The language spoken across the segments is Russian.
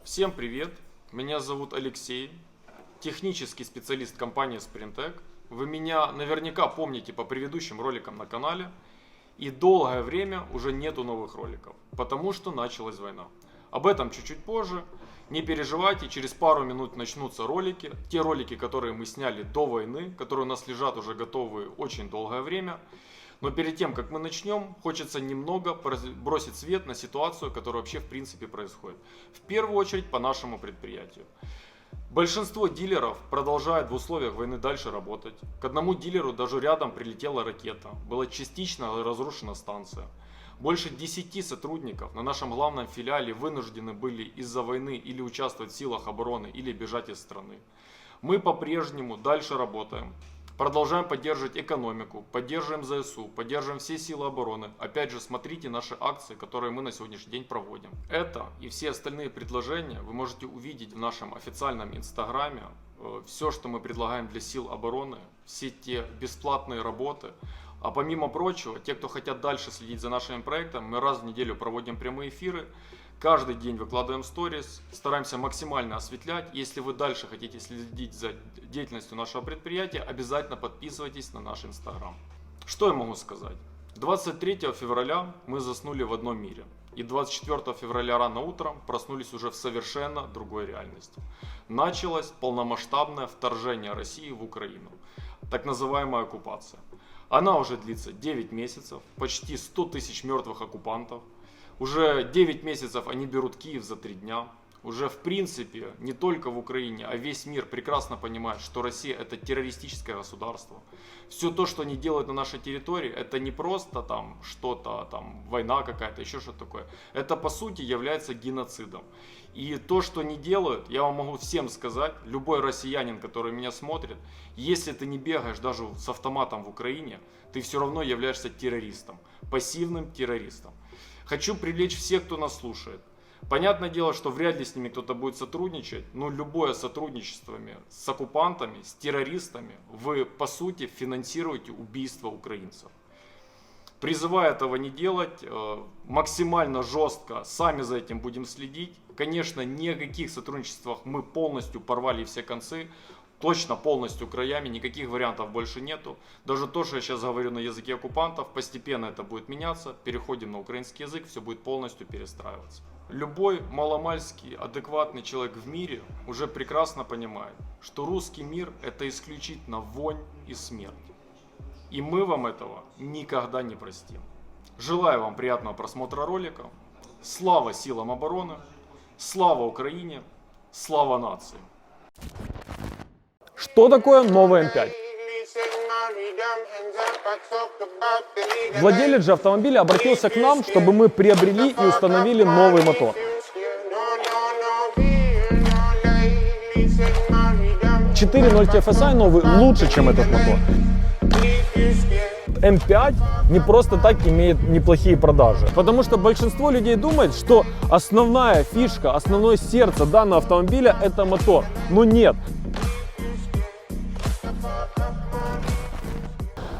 Всем привет! Меня зовут Алексей, технический специалист компании Sprintec. Вы меня наверняка помните по предыдущим роликам на канале. И долгое время уже нету новых роликов, потому что началась война. Об этом чуть-чуть позже. Не переживайте, через пару минут начнутся ролики. Те ролики, которые мы сняли до войны, которые у нас лежат уже готовые очень долгое время. Но перед тем, как мы начнем, хочется немного бросить свет на ситуацию, которая вообще в принципе происходит. В первую очередь по нашему предприятию. Большинство дилеров продолжает в условиях войны дальше работать. К одному дилеру даже рядом прилетела ракета. Была частично разрушена станция. Больше 10 сотрудников на нашем главном филиале вынуждены были из-за войны или участвовать в силах обороны, или бежать из страны. Мы по-прежнему дальше работаем. Продолжаем поддерживать экономику, поддерживаем ЗСУ, поддерживаем все силы обороны. Опять же, смотрите наши акции, которые мы на сегодняшний день проводим. Это и все остальные предложения вы можете увидеть в нашем официальном инстаграме. Все, что мы предлагаем для сил обороны, все те бесплатные работы. А помимо прочего, те, кто хотят дальше следить за нашими проектами, мы раз в неделю проводим прямые эфиры. Каждый день выкладываем сторис, стараемся максимально осветлять. Если вы дальше хотите следить за деятельностью нашего предприятия, обязательно подписывайтесь на наш инстаграм. Что я могу сказать? 23 февраля мы заснули в одном мире. И 24 февраля рано утром проснулись уже в совершенно другой реальности. Началось полномасштабное вторжение России в Украину. Так называемая оккупация. Она уже длится 9 месяцев, почти 100 тысяч мертвых оккупантов. Уже 9 месяцев они берут Киев за 3 дня. Уже в принципе не только в Украине, а весь мир прекрасно понимает, что Россия это террористическое государство. Все то, что они делают на нашей территории, это не просто там что-то, там война какая-то, еще что-то такое. Это по сути является геноцидом. И то, что они делают, я вам могу всем сказать, любой россиянин, который меня смотрит, если ты не бегаешь даже с автоматом в Украине, ты все равно являешься террористом, пассивным террористом. Хочу привлечь всех, кто нас слушает. Понятное дело, что вряд ли с ними кто-то будет сотрудничать, но любое сотрудничество с оккупантами, с террористами, вы по сути финансируете убийство украинцев. Призываю этого не делать, максимально жестко, сами за этим будем следить. Конечно, ни о каких сотрудничествах мы полностью порвали все концы. Точно полностью краями, никаких вариантов больше нету. Даже то, что я сейчас говорю на языке оккупантов, постепенно это будет меняться. Переходим на украинский язык, все будет полностью перестраиваться. Любой маломальский адекватный человек в мире уже прекрасно понимает, что русский мир это исключительно вонь и смерть. И мы вам этого никогда не простим. Желаю вам приятного просмотра ролика. Слава силам обороны, слава Украине, слава нации. Что такое новый М5? Владелец же автомобиля обратился к нам, чтобы мы приобрели и установили новый мотор. 4.0 TFSI новый лучше, чем этот мотор. М5 не просто так имеет неплохие продажи, потому что большинство людей думает, что основная фишка, основное сердце данного автомобиля это мотор. Но нет.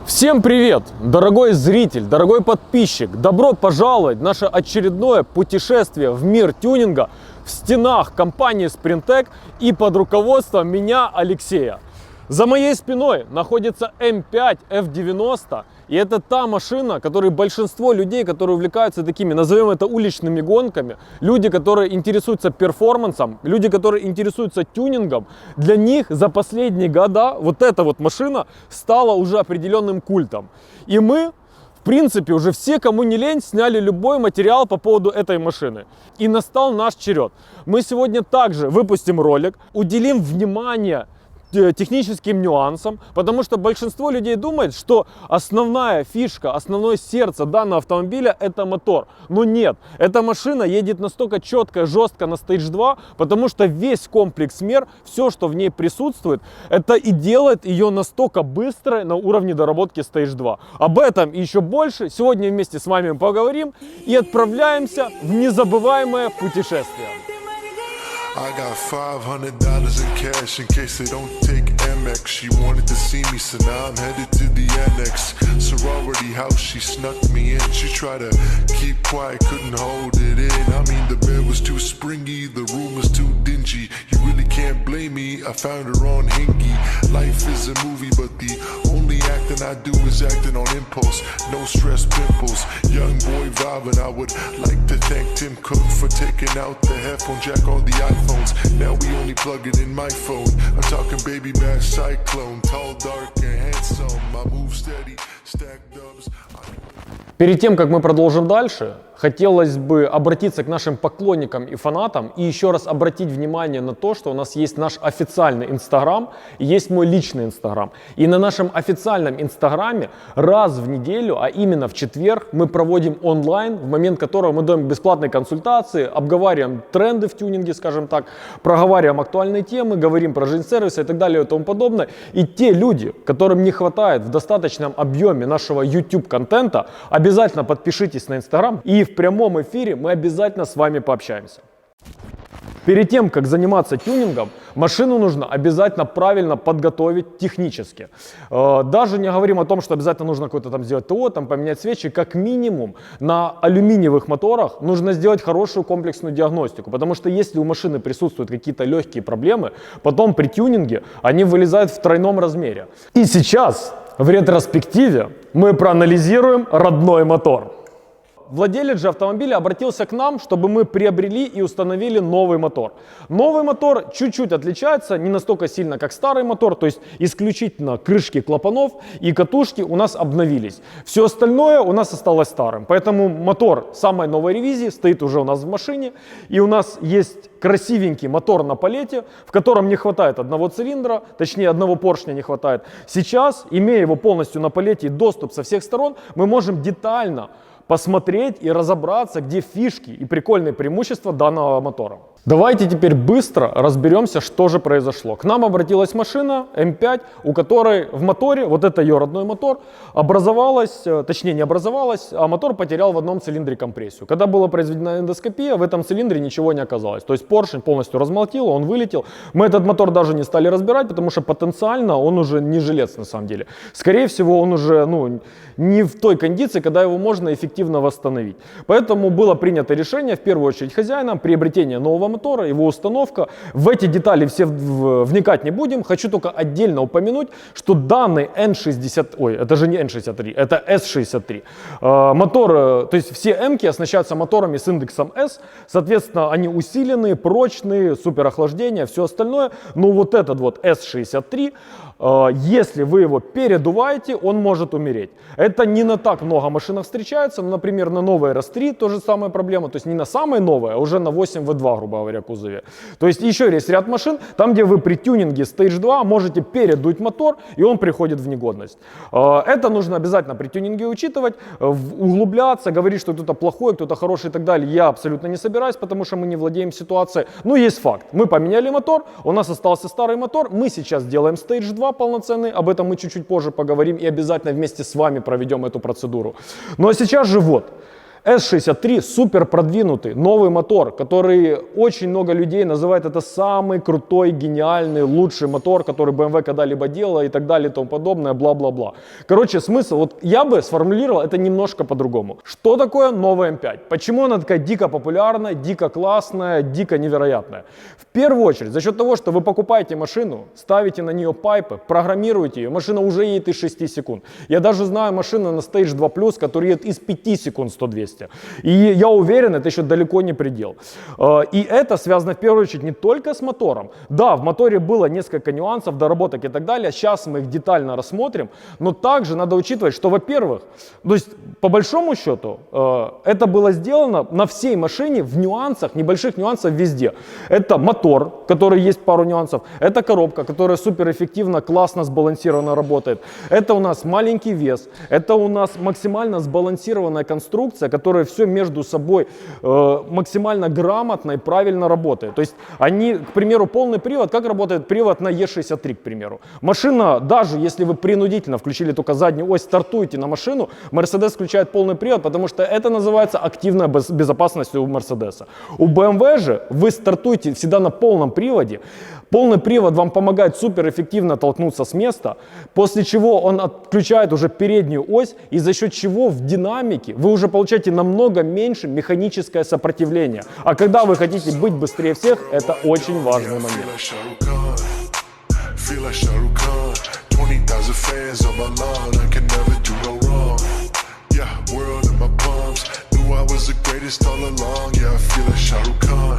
Всем привет, дорогой зритель, дорогой подписчик! Добро пожаловать в наше очередное путешествие в мир тюнинга в стенах компании Sprintec и под руководством меня, Алексея. За моей спиной находится М5 F90, и это та машина, которой большинство людей, которые увлекаются такими, назовем это уличными гонками, люди, которые интересуются перформансом, люди, которые интересуются тюнингом, для них за последние года вот эта вот машина стала уже определенным культом. И мы, в принципе, уже все, кому не лень, сняли любой материал по поводу этой машины. И настал наш черед. Мы сегодня также выпустим ролик, уделим внимание техническим нюансам, потому что большинство людей думает, что основная фишка, основное сердце данного автомобиля это мотор. Но нет, эта машина едет настолько четко, жестко на Stage 2, потому что весь комплекс мер, все, что в ней присутствует, это и делает ее настолько быстрой на уровне доработки Stage 2. Об этом и еще больше сегодня вместе с вами поговорим и отправляемся в незабываемое путешествие. I got $500 in cash in case they don't take Amex. She wanted to see me, so now I'm headed to the annex. Sorority house, she snuck me in. She tried to keep quiet, couldn't hold it in. I mean, the bed was too springy, the room was too dingy. You really can't blame me, I found her on Hingy. Life is a movie, but the only acting I do is acting on impulse. No stress pimples, young boy vibing. I would like to thank Tim Cook for taking out the headphone jack on the iPhones. Now we only plug it in my phone. I'm talking baby bash cyclone, tall, dark and handsome. I move steady, stack dubs. Перед тем, как мы продолжим дальше, хотелось бы обратиться к нашим поклонникам и фанатам и еще раз обратить внимание на то, что у нас есть наш официальный Инстаграм и есть мой личный Инстаграм. И на нашем официальном Инстаграме раз в неделю, а именно в четверг, мы проводим онлайн, в момент которого мы даем бесплатные консультации, обговариваем тренды в тюнинге, скажем так, проговариваем актуальные темы, говорим про жизнь сервиса и так далее и тому подобное. И те люди, которым не хватает в достаточном объеме нашего YouTube-контента, обязательно подпишитесь на Инстаграм, и в прямом эфире мы обязательно с вами пообщаемся. Перед тем, как заниматься тюнингом, машину нужно обязательно правильно подготовить технически. Даже не говорим о том, что обязательно нужно какое-то там сделать ТО, там поменять свечи. Как минимум на алюминиевых моторах нужно сделать хорошую комплексную диагностику. Потому что если у машины присутствуют какие-то легкие проблемы, потом при тюнинге они вылезают в тройном размере. И сейчас в ретроспективе мы проанализируем родной мотор. Владелец же автомобиля обратился к нам, чтобы мы приобрели и установили новый мотор. Новый мотор чуть-чуть отличается, не настолько сильно, как старый мотор, то есть исключительно крышки клапанов и катушки у нас обновились. Все остальное у нас осталось старым, поэтому мотор самой новой ревизии стоит уже у нас в машине, и у нас есть красивенький мотор на палете, в котором не хватает одного цилиндра, точнее одного поршня не хватает. Сейчас, имея его полностью на палете и доступ со всех сторон, мы можем детально посмотреть и разобраться, где фишки и прикольные преимущества данного мотора. Давайте теперь быстро разберемся, что же произошло. К нам обратилась машина М5, у которой в моторе, вот это ее родной мотор, образовалась, точнее не образовалась, а мотор потерял в одном цилиндре компрессию. Когда была произведена эндоскопия, в этом цилиндре ничего не оказалось. То есть поршень полностью размолотил, он вылетел. Мы этот мотор даже не стали разбирать, потому что потенциально он уже не жилец на самом деле. Скорее всего, он уже не в той кондиции, когда его можно эффективно восстановить. Поэтому было принято решение, в первую очередь хозяином, приобретение нового мотора, его установка. В эти детали все вникать не будем. Хочу только отдельно упомянуть, что данный N60, это же не N63, это S63. Мотор, то есть все М-ки оснащаются моторами с индексом S, соответственно, они усиленные, прочные, супер охлаждение, все остальное. Но вот этот вот S63, если вы его передуваете, он может умереть. Это не на так много машинах встречается, но, например, на новой RS3 тоже самая проблема, то есть не на самой новой, а уже на 8 V2, грубо говоря, кузове. То есть еще есть ряд машин, там, где вы при тюнинге Stage 2 можете передуть мотор, и он приходит в негодность. Это нужно обязательно при тюнинге учитывать, углубляться, говорить, что кто-то плохой, кто-то хороший и так далее. Я абсолютно не собираюсь, потому что мы не владеем ситуацией. Но есть факт. Мы поменяли мотор, у нас остался старый мотор, мы сейчас делаем Stage 2 полноценный, об этом мы чуть-чуть позже поговорим и обязательно вместе с вами проведем эту процедуру. Ну а сейчас же вот. S63 супер продвинутый, новый мотор, который очень много людей называют это самый крутой, гениальный, лучший мотор, который BMW когда-либо делала и так далее и тому подобное, бла-бла-бла. Короче, смысл, вот я бы сформулировал это немножко по-другому. Что такое новая М5? Почему она такая дико популярная, дико классная, дико невероятная? В первую очередь, за счет того, что вы покупаете машину, ставите на нее пайпы, программируете ее, машина уже едет из 6 секунд. Я даже знаю машину на Stage 2+, которая едет из 5 секунд 100-200. И я уверен, это еще далеко не предел. И это связано в первую очередь не только с мотором. Да, в моторе было несколько нюансов, доработок и так далее. Сейчас мы их детально рассмотрим. Но также надо учитывать, что, во-первых, то есть по большому счету, это было сделано на всей машине в нюансах, небольших нюансах везде. Это мотор, который есть пару нюансов. Это коробка, которая суперэффективно, классно сбалансированно работает. Это у нас маленький вес. Это у нас максимально сбалансированная конструкция, которая которые все между собой максимально грамотно и правильно работают. То есть они, к примеру, полный привод, как работает привод на Е63, к примеру. Машина, даже если вы принудительно включили только заднюю ось, стартуете на машину, Mercedes включает полный привод, потому что это называется активная безопасность у Mercedes. У BMW же вы стартуете всегда на полном приводе. Полный привод вам помогает суперэффективно толкнуться с места, после чего он отключает уже переднюю ось, и за счет чего в динамике вы уже получаете намного меньше механическое сопротивление. А когда вы хотите быть быстрее всех, это очень важный момент. Feel like Shah Rukh Khan, 20,000 fans on my lawn, I can never do no wrong. Yeah, world in my palms, knew I was the greatest all along. Yeah, I feel like Shah Rukh Khan.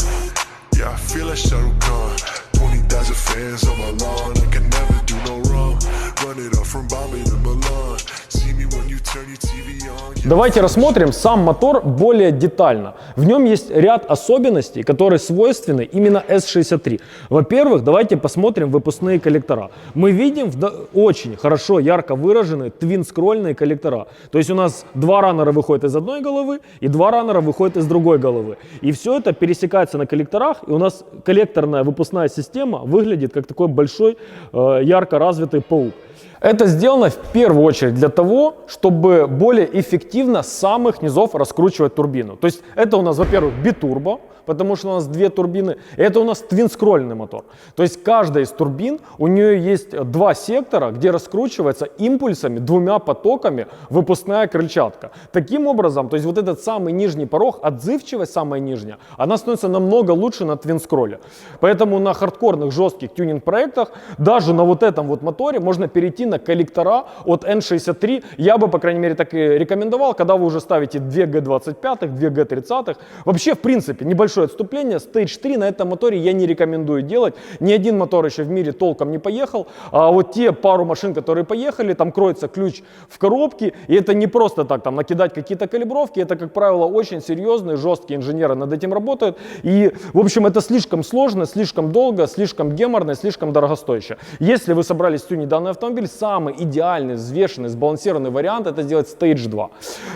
Yeah, I feel like Shah Rukh Khan, 20,000 fans on my lawn, I can never do no wrong. Run it up from Bombay to Milan. See me when you turn your TV on. Yeah. Давайте рассмотрим сам мотор более детально. В нем есть ряд особенностей, которые свойственны именно S63. Во-первых, давайте посмотрим выпускные коллектора. Мы видим очень хорошо, ярко выраженные твин-скрольные коллектора. То есть у нас два раннера выходят из одной головы и два раннера выходят из другой головы. И все это пересекается на коллекторах, и у нас коллекторная выпускная система выглядит как такой большой ярко развитый паук. Это сделано в первую очередь для того, чтобы более эффективно с самых низов раскручивать турбину. То есть это у нас, во-первых, битурбо, потому что у нас две турбины. Это у нас твинскрольный мотор. То есть каждая из турбин, у нее есть два сектора, где раскручивается импульсами, двумя потоками выпускная крыльчатка. Таким образом, то есть вот этот самый нижний порог, отзывчивость самая нижняя, она становится намного лучше на твинскроле. Поэтому на хардкорных жестких тюнинг-проектах, даже на вот этом вот моторе можно перейти на коллектора от N63. Я бы, по крайней мере, так и рекомендовал, когда вы уже ставите 2 G25, 2 G30. Вообще, в принципе, небольшое отступление. Stage 3 на этом моторе я не рекомендую делать. Ни один мотор еще в мире толком не поехал. А вот те пару машин, которые поехали, там кроется ключ в коробке. И это не просто так там накидать какие-то калибровки. Это, как правило, очень серьезные, жесткие инженеры над этим работают. И, в общем, это слишком сложно, слишком долго, слишком геморно, слишком дорогостояще. Если вы собрались тюнить данный автомобиль, самый идеальный, взвешенный, сбалансированный вариант — это сделать Stage 2.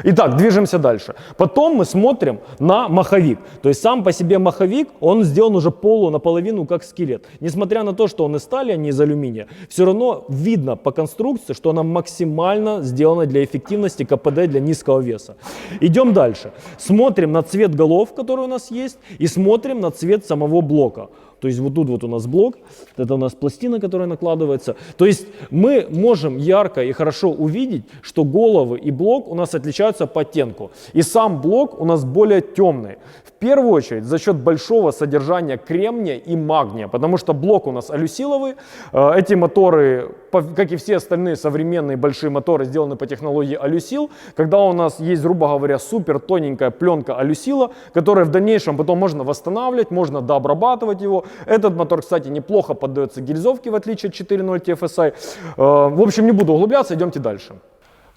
Итак, движемся дальше. Потом мы смотрим на маховик. То есть сам по себе маховик, он сделан уже наполовину как скелет. Несмотря на то, что он из стали, а не из алюминия, все равно видно по конструкции, что она максимально сделана для эффективности КПД, для низкого веса. Идем дальше. Смотрим на цвет голов, который у нас есть, и смотрим на цвет самого блока. То есть вот тут вот у нас блок, это у нас пластина, которая накладывается. То есть мы можем ярко и хорошо увидеть, что головы и блок у нас отличаются по оттенку. И сам блок у нас более темный. В первую очередь за счет большого содержания кремния и магния, потому что блок у нас алюсиловый. Эти моторы, как и все остальные современные большие моторы, сделаны по технологии алюсил, когда у нас есть, грубо говоря, супер тоненькая пленка алюсила, которая в дальнейшем потом можно восстанавливать, можно дообрабатывать его. Этот мотор, кстати, неплохо поддается гильзовке, в отличие от 4.0 TFSI. В общем, не буду углубляться, идемте дальше.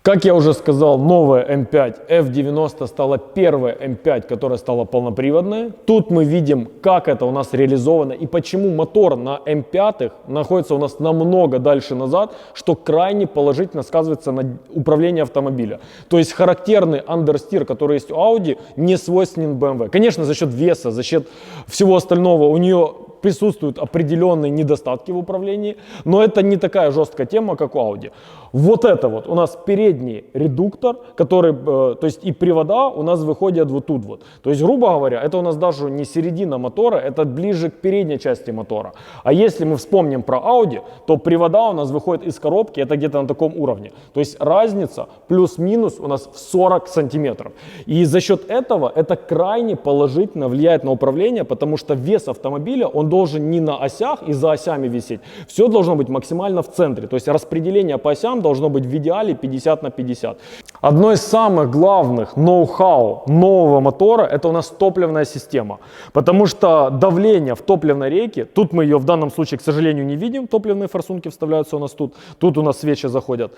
Как я уже сказал, новая М5 F90 стала первой М5, которая стала полноприводной. Тут мы видим, как это у нас реализовано и почему мотор на М5 находится у нас намного дальше назад, что крайне положительно сказывается на управлении автомобиля. То есть характерный андерстир, который есть у Audi, не свойственен BMW. Конечно, за счет веса, за счет всего остального у нее присутствуют определенные недостатки в управлении, но это не такая жесткая тема, как у Audi. Вот это вот у нас передний редуктор, который, то есть и привода у нас выходят вот тут вот. То есть, грубо говоря, это у нас даже не середина мотора, это ближе к передней части мотора. А если мы вспомним про Audi, то привода у нас выходят из коробки, это где-то на таком уровне. То есть разница плюс-минус у нас в 40 сантиметров. И за счет этого это крайне положительно влияет на управление, потому что вес автомобиля, он должен не на осях и за осями висеть. Все должно быть максимально в центре. То есть распределение по осям должно быть в идеале 50 на 50. Одно из самых главных ноу-хау нового мотора — это у нас топливная система. Потому что давление в топливной рейке, тут мы ее в данном случае, к сожалению, не видим, топливные форсунки вставляются у нас тут, тут у нас свечи заходят.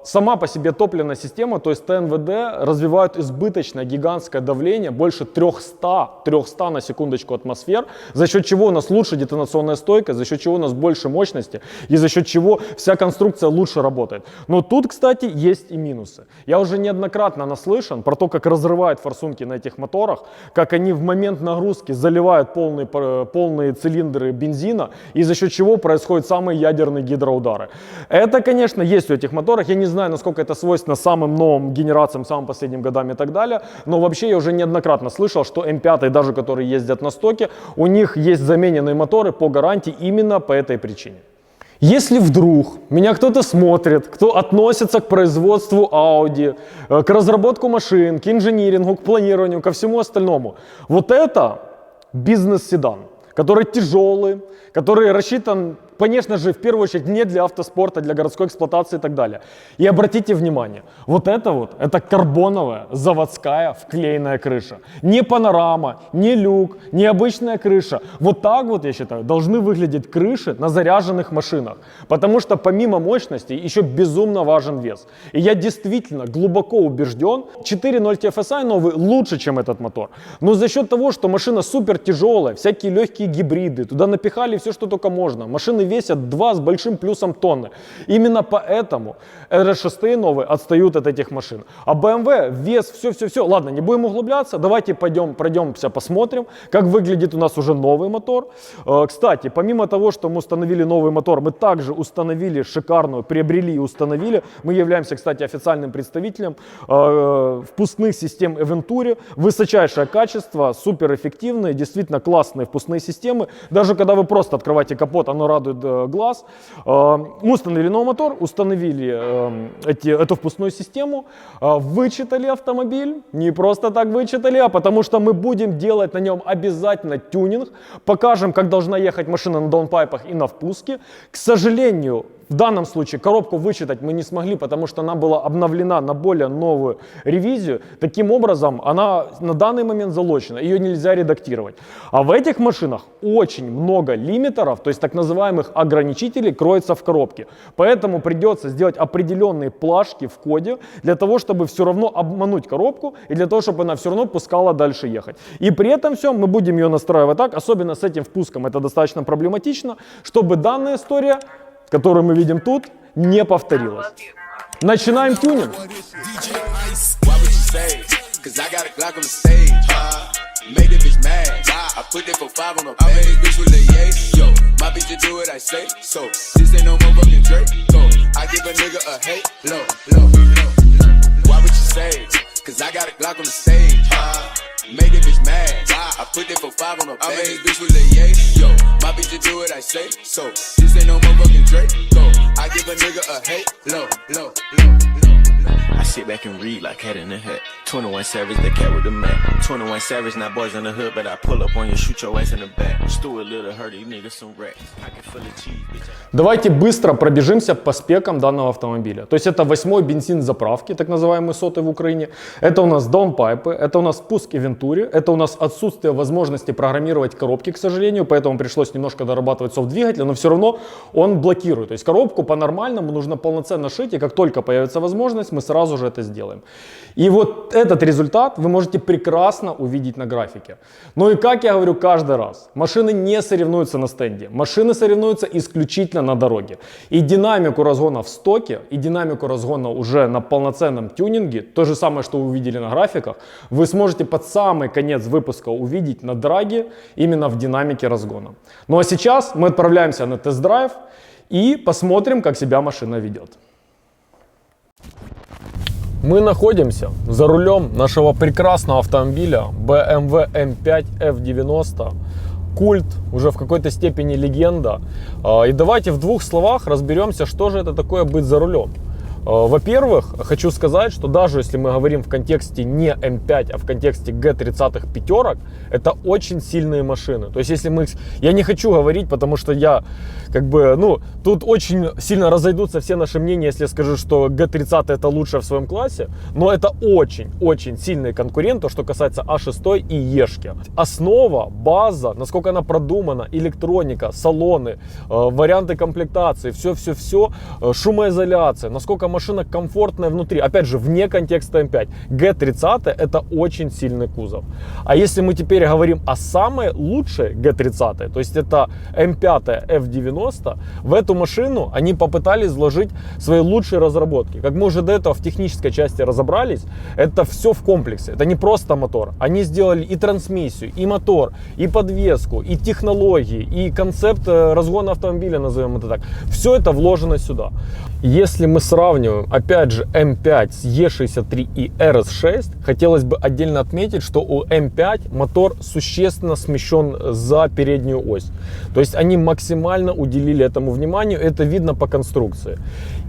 сама по себе топливная система, то есть ТНВД, развивают избыточное гигантское давление, больше 300 на секундочку атмосфер, за счет чего у нас лучше детонационная стойкость, за счет чего у нас больше мощности и за счет чего вся конструкция лучше работает. Но тут, кстати, есть и минусы. Я уже неоднократно наслышан про то, как разрывают форсунки на этих моторах, как они в момент нагрузки заливают полные цилиндры бензина, и за счет чего происходят самые ядерные гидроудары. Это, конечно, есть у этих моторов. Я не знаю, насколько это свойственно самым новым генерациям, самым последним годам и так далее, но вообще я уже неоднократно слышал, что М5, даже которые ездят на стоке, у них есть замененные моторы по гарантии именно по этой причине. Если вдруг меня кто-то смотрит, кто относится к производству Audi, к разработке машин, к инжинирингу, к планированию, ко всему остальному, вот это бизнес-седан, который тяжелый, который рассчитан, конечно же, в первую очередь не для автоспорта, для городской эксплуатации и так далее. И обратите внимание, это карбоновая заводская вклеенная крыша. Не панорама, не люк, не обычная крыша. Вот так вот, я считаю, должны выглядеть крыши на заряженных машинах. Потому что помимо мощности еще безумно важен вес. И я действительно глубоко убежден, 4.0 TFSI новый лучше, чем этот мотор. Но за счет того, что машина супер тяжелая, всякие легкие гибриды, туда напихали все, что только можно. Машины весят 2 с большим плюсом тонны. Именно поэтому RS6 новые отстают от этих машин. А BMW вес, все. Ладно, не будем углубляться. Давайте пройдемся, посмотрим, как выглядит у нас уже новый мотор. Кстати, помимо того, что мы установили новый мотор, мы также установили приобрели и установили. Мы являемся, кстати, официальным представителем впускных систем Eventuri. Высочайшее качество, суперэффективные, действительно классные впускные системы. Даже когда вы просто открываете капот, оно радует глаз. Мы установили новый мотор, установили эту впускную систему, вычитали автомобиль, не просто так вычитали, а потому что мы будем делать на нем обязательно тюнинг, покажем, как должна ехать машина на даунпайпах и на впуске. К сожалению, в данном случае коробку вычитать мы не смогли, потому что она была обновлена на более новую ревизию. Таким образом, она на данный момент залочена, ее нельзя редактировать. А в этих машинах очень много лимитеров, то есть так называемых ограничителей, кроется в коробке. Поэтому придется сделать определенные плашки в коде для того, чтобы все равно обмануть коробку и для того, чтобы она все равно пускала дальше ехать. И при этом все мы будем ее настраивать так, особенно с этим впуском это достаточно проблематично, чтобы данная история, которую мы видим тут, не повторилась. Начинаем тюнинг. Cause I got a Glock on the stage, made that bitch mad. I put that for 5 on the page. I'm in this bitch with a yay. Yo, my bitch to do what I say. So, this ain't no motherfucking Drake. Go, I give a nigga a hate. Low. I sit back and read like cat in the hat. 21 Savage, the cat with the mat. 21 Savage, not boys in the hood, but I pull up on you, shoot your ass in the back. Stuart Little, hurt these niggas some rats. I can feel the cheese, bitch. Давайте быстро пробежимся по спекам данного автомобиля. То есть это 8-й бензин заправки, так называемый сотый в Украине. Это у нас даунпайпы, это у нас спуск Eventuri, это у нас отсутствие возможности программировать коробки, к сожалению, поэтому пришлось немножко дорабатывать софт двигателя, но все равно он блокирует. То есть коробку по-нормальному нужно полноценно шить, и как только появится возможность, мы сразу же это сделаем. И вот этот результат вы можете прекрасно увидеть на графике. Ну и как я говорю каждый раз, машины не соревнуются на стенде, машины соревнуются исключительно на дороге. И динамику разгона в стоке, и динамику разгона уже на полноценном тюнинге, то же самое, что вы увидели на графиках, вы сможете под самый конец выпуска увидеть на драге именно в динамике разгона. Ну а сейчас мы отправляемся на тест-драйв и посмотрим, как себя машина ведет. Мы находимся за рулем нашего прекрасного автомобиля BMW M5 F90. Культ, уже в какой-то степени легенда. И давайте в 2 словах разберемся, что же это такое быть за рулем. Во-первых, хочу сказать, что даже если мы говорим в контексте не М5, а в контексте Г30 пятерок, это очень сильные машины. То есть, если мы... Я не хочу говорить, потому что я тут очень сильно разойдутся все наши мнения, если я скажу, что Г30 это лучшее в своем классе, но это очень сильный конкурент, то, что касается А6 и Ешки. Основа, база, насколько она продумана, электроника, салоны, варианты комплектации, все, шумоизоляция, насколько машина комфортная внутри. Опять же, вне контекста М5. G30 это очень сильный кузов. А если мы теперь говорим о самой лучшей G30, то есть это М5 F90, в эту машину они попытались вложить свои лучшие разработки. Как мы уже до этого в технической части разобрались, это все в комплексе. Это не просто мотор. Они сделали и трансмиссию, и мотор, и подвеску, и технологии, и концепт разгона автомобиля, назовем это так. Все это вложено сюда. Если мы сравниваем, опять же, М5 с Е63 и RS6, хотелось бы отдельно отметить, что у М5 мотор существенно смещен за переднюю ось. То есть они максимально уделили этому вниманию, это видно по конструкции.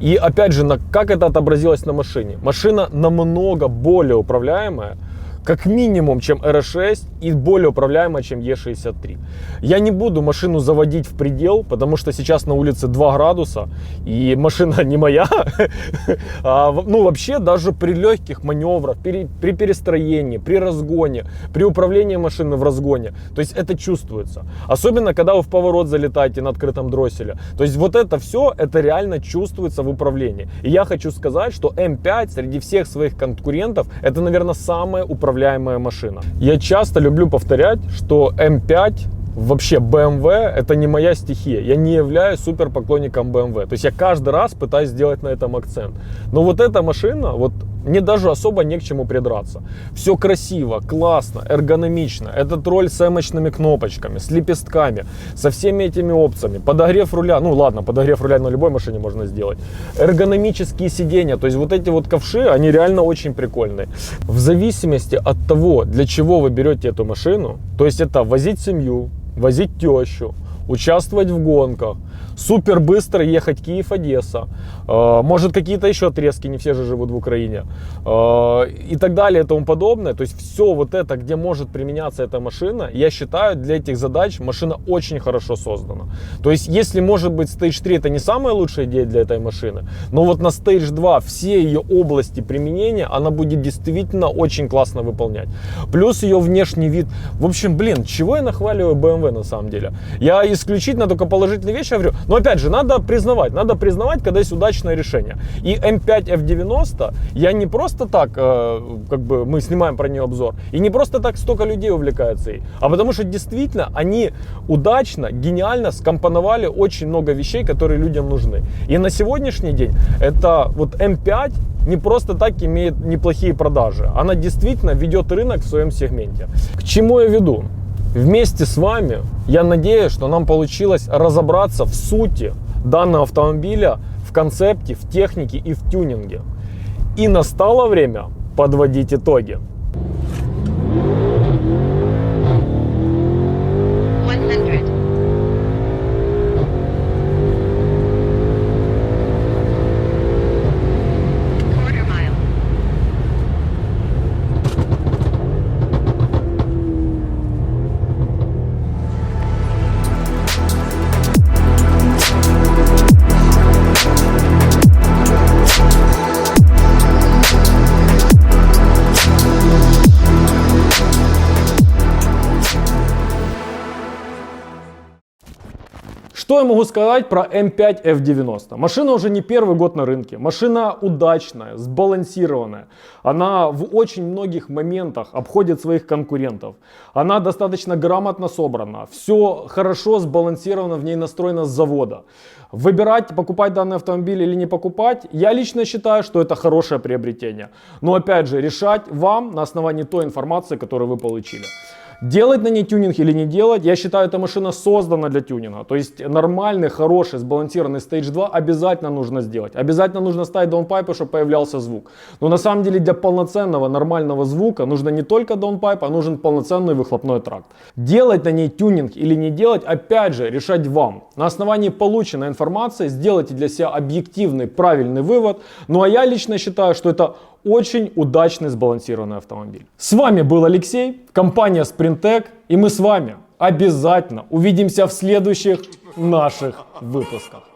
И опять же, как это отобразилось на машине? Машина намного более управляемая, как минимум, чем RS6 и более управляемая, чем Е63. Я не буду машину заводить в предел, потому что сейчас на улице 2 градуса, и машина не моя. Ну, вообще, даже при легких маневрах, при перестроении, при разгоне, при управлении машины в разгоне, то есть это чувствуется. Особенно, когда вы в поворот залетаете на открытом дросселе. То есть вот это все, это реально чувствуется в управлении. И я хочу сказать, что М5 среди всех своих конкурентов, это, наверное, самая управляемая машина. Я часто люблю повторять, что М5, вообще BMW, это не моя стихия. Я не являюсь супер поклонником BMW. То есть я каждый раз пытаюсь сделать на этом акцент. Но вот эта машина, вот мне даже особо не к чему придраться. Все красиво, классно, эргономично. Этот руль с эмочными кнопочками, с лепестками, со всеми этими опциями. Подогрев руля, ну ладно, подогрев руля на любой машине можно сделать. Эргономические сиденья, то есть вот эти вот ковши, они реально очень прикольные. В зависимости от того, для чего вы берете эту машину, то есть это возить семью, возить тещу, участвовать в гонках, супер быстро ехать Киев-Одесса, может какие-то еще отрезки, не все же живут в Украине, и так далее и тому подобное. То есть все вот это, где может применяться эта машина, я считаю, для этих задач машина очень хорошо создана. То есть если, может быть, Stage 3 это не самая лучшая идея для этой машины, но вот на Stage 2 все ее области применения она будет действительно очень классно выполнять. Плюс ее внешний вид. В общем, блин, чего я нахваливаю BMW на самом деле? Я исключительно только положительные вещи говорю. Но опять же, надо признавать, когда есть удачное решение. И М5 F90 я не просто так, как бы мы снимаем про нее обзор, и не просто так столько людей увлекается ей, а потому что действительно они удачно, гениально скомпоновали очень много вещей, которые людям нужны. И на сегодняшний день это вот М5 не просто так имеет неплохие продажи. Она действительно ведет рынок в своем сегменте. К чему я веду? Вместе с вами, я надеюсь, что нам получилось разобраться в сути данного автомобиля, в концепте, в технике и в тюнинге. И настало время подводить итоги. 100. Quarter mile. Что я могу сказать про М5 F90? Машина уже не первый год на рынке. Машина удачная, сбалансированная. Она в очень многих моментах обходит своих конкурентов. Она достаточно грамотно собрана. Все хорошо сбалансировано, в ней настроено с завода. Выбирать, покупать данный автомобиль или не покупать, я лично считаю, что это хорошее приобретение. Но опять же, решать вам на основании той информации, которую вы получили. Делать на ней тюнинг или не делать, я считаю, эта машина создана для тюнинга. То есть нормальный, хороший, сбалансированный Stage 2 обязательно нужно сделать. Обязательно нужно ставить даунпайпы, чтобы появлялся звук. Но на самом деле для полноценного, нормального звука нужно не только даунпайп, а нужен полноценный выхлопной тракт. Делать на ней тюнинг или не делать, опять же, решать вам. На основании полученной информации сделайте для себя объективный, правильный вывод. Ну а я лично считаю, что это очень удачный сбалансированный автомобиль. С вами был Алексей, компания SprintTech, и мы с вами обязательно увидимся в следующих наших выпусках.